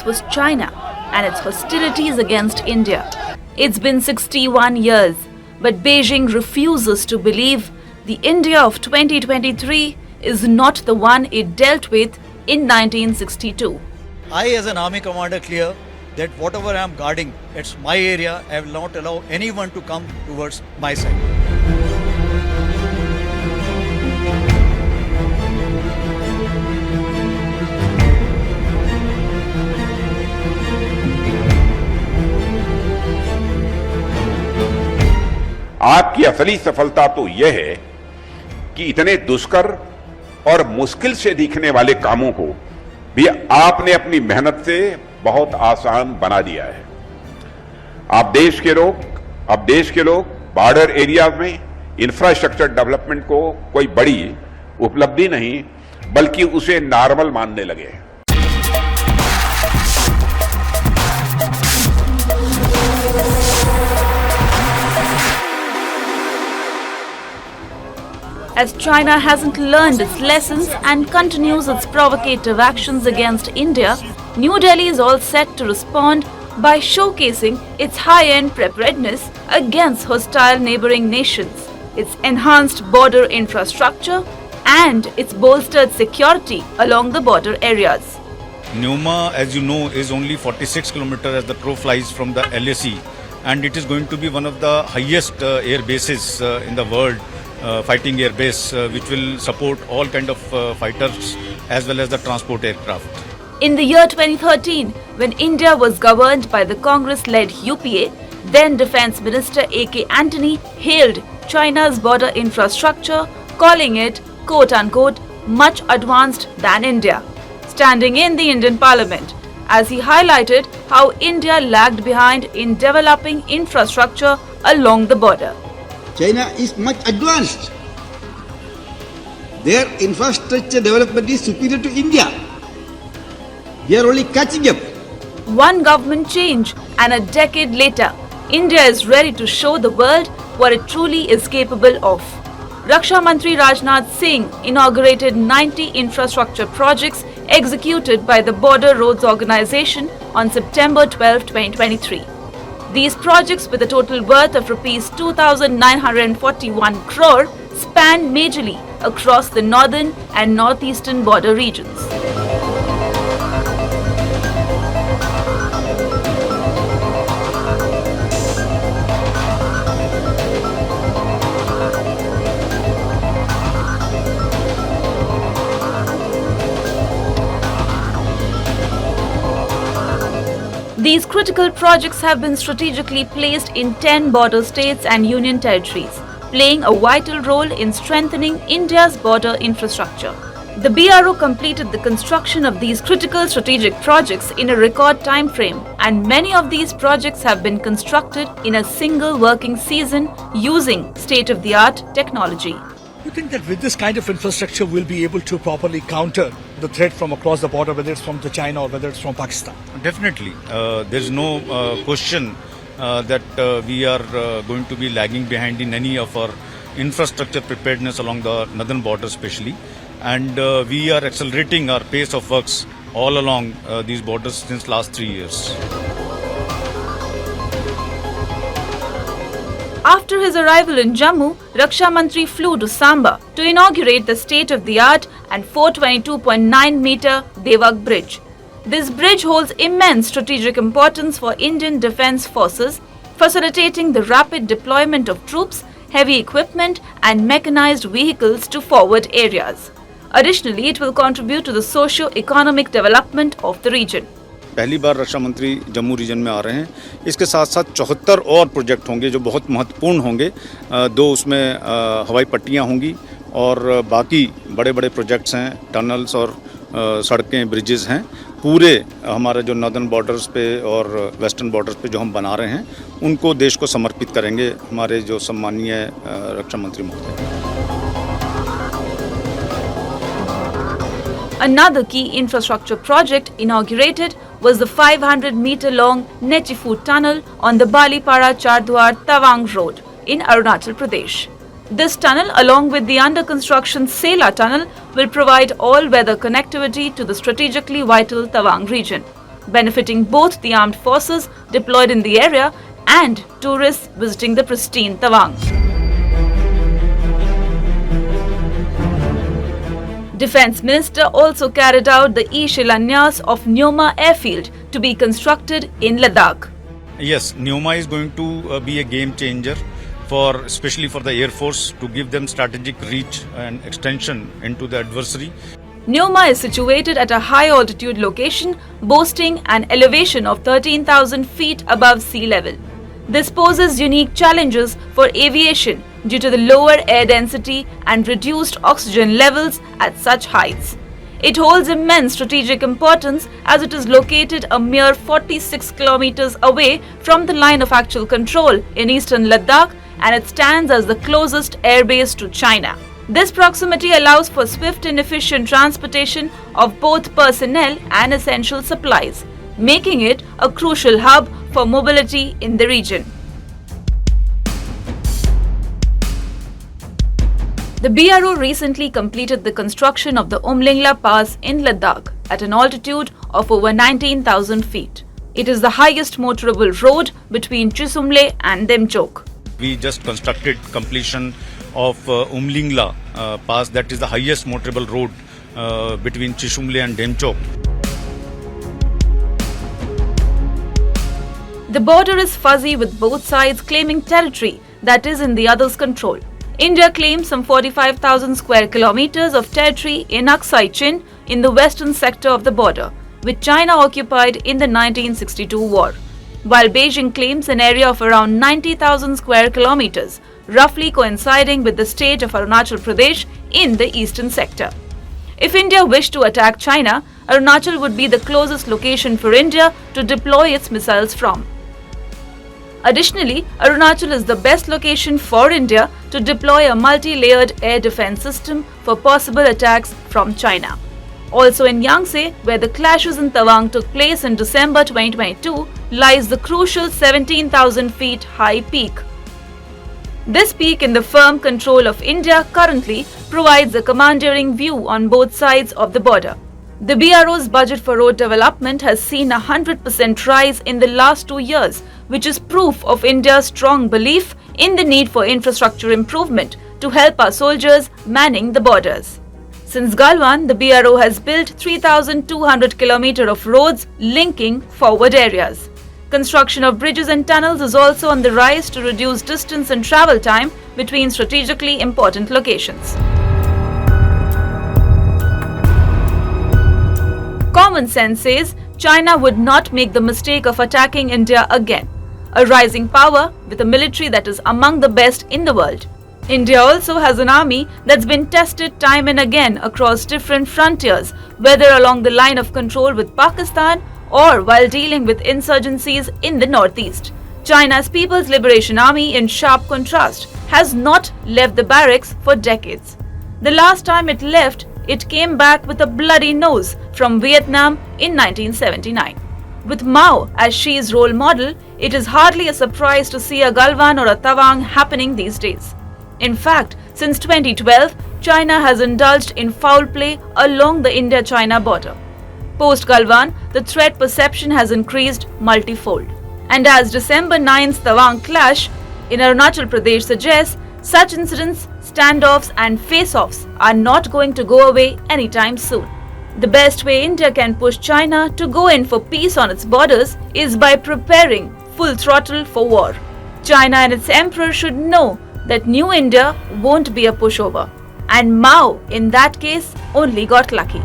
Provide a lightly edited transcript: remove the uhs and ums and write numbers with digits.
was China and its hostilities against India. It's been 61 years, but Beijing refuses to believe the India of 2023 is not the one it dealt with in 1962. I as an army commander clear that whatever I am guarding, it's my area. I will not allow anyone to come towards my side. आपकी असली सफलता तो यह है कि इतने दुष्कर और मुश्किल से दिखने वाले कामों को भी आपने अपनी मेहनत से बहुत आसान बना दिया है। अब देश के लोग बॉर्डर एरियाज में इंफ्रास्ट्रक्चर डेवलपमेंट को कोई बड़ी उपलब्धि नहीं बल्कि उसे नॉर्मल मानने लगे हैं। As China hasn't learned its lessons and continues its provocative actions against India, New Delhi is all set to respond by showcasing its high-end preparedness against hostile neighboring nations, its enhanced border infrastructure and its bolstered security along the border areas. Neoma, as you know, is only 46 kilometers as the crow flies from the LAC, and it is going to be one of the highest air bases in the world. Fighting air base which will support all kind of fighters as well as the transport aircraft. In the year 2013, when India was governed by the Congress-led UPA, then Defence Minister A.K. Antony hailed China's border infrastructure, calling it, quote-unquote, much advanced than India, standing in the Indian Parliament, as he highlighted how India lagged behind in developing infrastructure along the border. China is much advanced. Their infrastructure development is superior to India. We are only catching up. One government change and a decade later, India is ready to show the world what it truly is capable of. Raksha Mantri Rajnath Singh inaugurated 90 infrastructure projects executed by the Border Roads Organization on September 12, 2023. These projects, with a total worth of Rs 2,941 crore, span majorly across the northern and northeastern border regions. These critical projects have been strategically placed in 10 border states and union territories, playing a vital role in strengthening India's border infrastructure. The BRO completed the construction of these critical strategic projects in a record time frame, and many of these projects have been constructed in a single working season using state-of-the-art technology. You think that with this kind of infrastructure we'll be able to properly counter the threat from across the border, whether it's from China or whether it's from Pakistan? Definitely. There's no question that we are going to be lagging behind in any of our infrastructure preparedness along the northern border especially. And we are accelerating our pace of works all along these borders since last 3 years. After his arrival in Jammu, Raksha Mantri flew to Samba to inaugurate the state-of-the-art and 422.9-meter Devak Bridge. This bridge holds immense strategic importance for Indian Defence Forces, facilitating the rapid deployment of troops, heavy equipment and mechanized vehicles to forward areas. Additionally, it will contribute to the socio-economic development of the region. पहली बार रक्षा मंत्री Jammu reason में आ रहे हैं। इसके साथ साथ 74 और project होंगे जो बहुत महत्वपूर्ण होंगे। 2 उसमें हवाई पट्टियां होंगी और बाकी बड़े बड़े प्रोजेक्ट्स हैं, टनल्स और सड़कें, ब्रिजेस हैं। पूरे हमारे जो नॉर्दर्न बॉर्डर्स पे और वेस्टर्न बॉर्डर्स पे जो हम बना रहे हैं उनको देश को समर्पित करेंगे हमारे जो सम्मानीय रक्षा मंत्री महोदय। Another key infrastructure project inaugurated was the 500-meter-long Nechifu tunnel on the Balipara-Chardwar Tawang road in Arunachal Pradesh. This tunnel, along with the under-construction Sela tunnel, will provide all-weather connectivity to the strategically vital Tawang region. benefiting both the armed forces deployed in the area and tourists visiting the pristine Tawang. Defence Minister also carried out the e-Shilanyas of Neoma airfield to be constructed in Ladakh. Yes, Neoma is going to be a game changer especially for the Air Force, to give them strategic reach and extension into the adversary. Neoma is situated at a high altitude location boasting an elevation of 13,000 feet above sea level. This poses unique challenges for aviation due to the lower air density and reduced oxygen levels at such heights. It holds immense strategic importance as it is located a mere 46 kilometers away from the line of actual control in eastern Ladakh, and it stands as the closest airbase to China. This proximity allows for swift and efficient transportation of both personnel and essential supplies, making it a crucial hub for mobility in the region. The BRO recently completed the construction of the Umlingla Pass in Ladakh at an altitude of over 19,000 feet. It is the highest motorable road between Chisumle and Demchok. We just constructed completion of Umlingla Pass, that is the highest motorable road between Chisumle and Demchok. The border is fuzzy with both sides claiming territory that is in the other's control. India claims some 45,000 square kilometers of territory in Aksai Chin in the western sector of the border, which China occupied in the 1962 war, while Beijing claims an area of around 90,000 square kilometers, roughly coinciding with the state of Arunachal Pradesh in the eastern sector. If India wished to attack China, Arunachal would be the closest location for India to deploy its missiles from. Additionally, Arunachal is the best location for India to deploy a multi-layered air defense system for possible attacks from China. Also in Yangtze, where the clashes in Tawang took place in December 2022, lies the crucial 17,000 feet high peak. This peak in the firm control of India currently provides a commandeering view on both sides of the border. The BRO's budget for road development has seen a 100% rise in the last 2 years, which is proof of India's strong belief in the need for infrastructure improvement to help our soldiers manning the borders. Since Galwan, the BRO has built 3,200 km of roads linking forward areas. Construction of bridges and tunnels is also on the rise to reduce distance and travel time between strategically important locations. Common sense says China would not make the mistake of attacking India again, a rising power with a military that is among the best in the world. India also has an army that's been tested time and again across different frontiers, whether along the line of control with Pakistan or while dealing with insurgencies in the northeast. China's People's Liberation Army, in sharp contrast, has not left the barracks for decades. The last time it left, it came back with a bloody nose from Vietnam in 1979. With Mao as Xi's role model, it is hardly a surprise to see a Galwan or a Tawang happening these days. In fact, since 2012, China has indulged in foul play along the India-China border. Post-Galwan, the threat perception has increased multifold. And as December 9's Tawang clash in Arunachal Pradesh suggests, such incidents, standoffs and face-offs are not going to go away anytime soon. The best way India can push China to go in for peace on its borders is by preparing full throttle for war. China and its emperor should know that New India won't be a pushover. And Mao, in that case, only got lucky.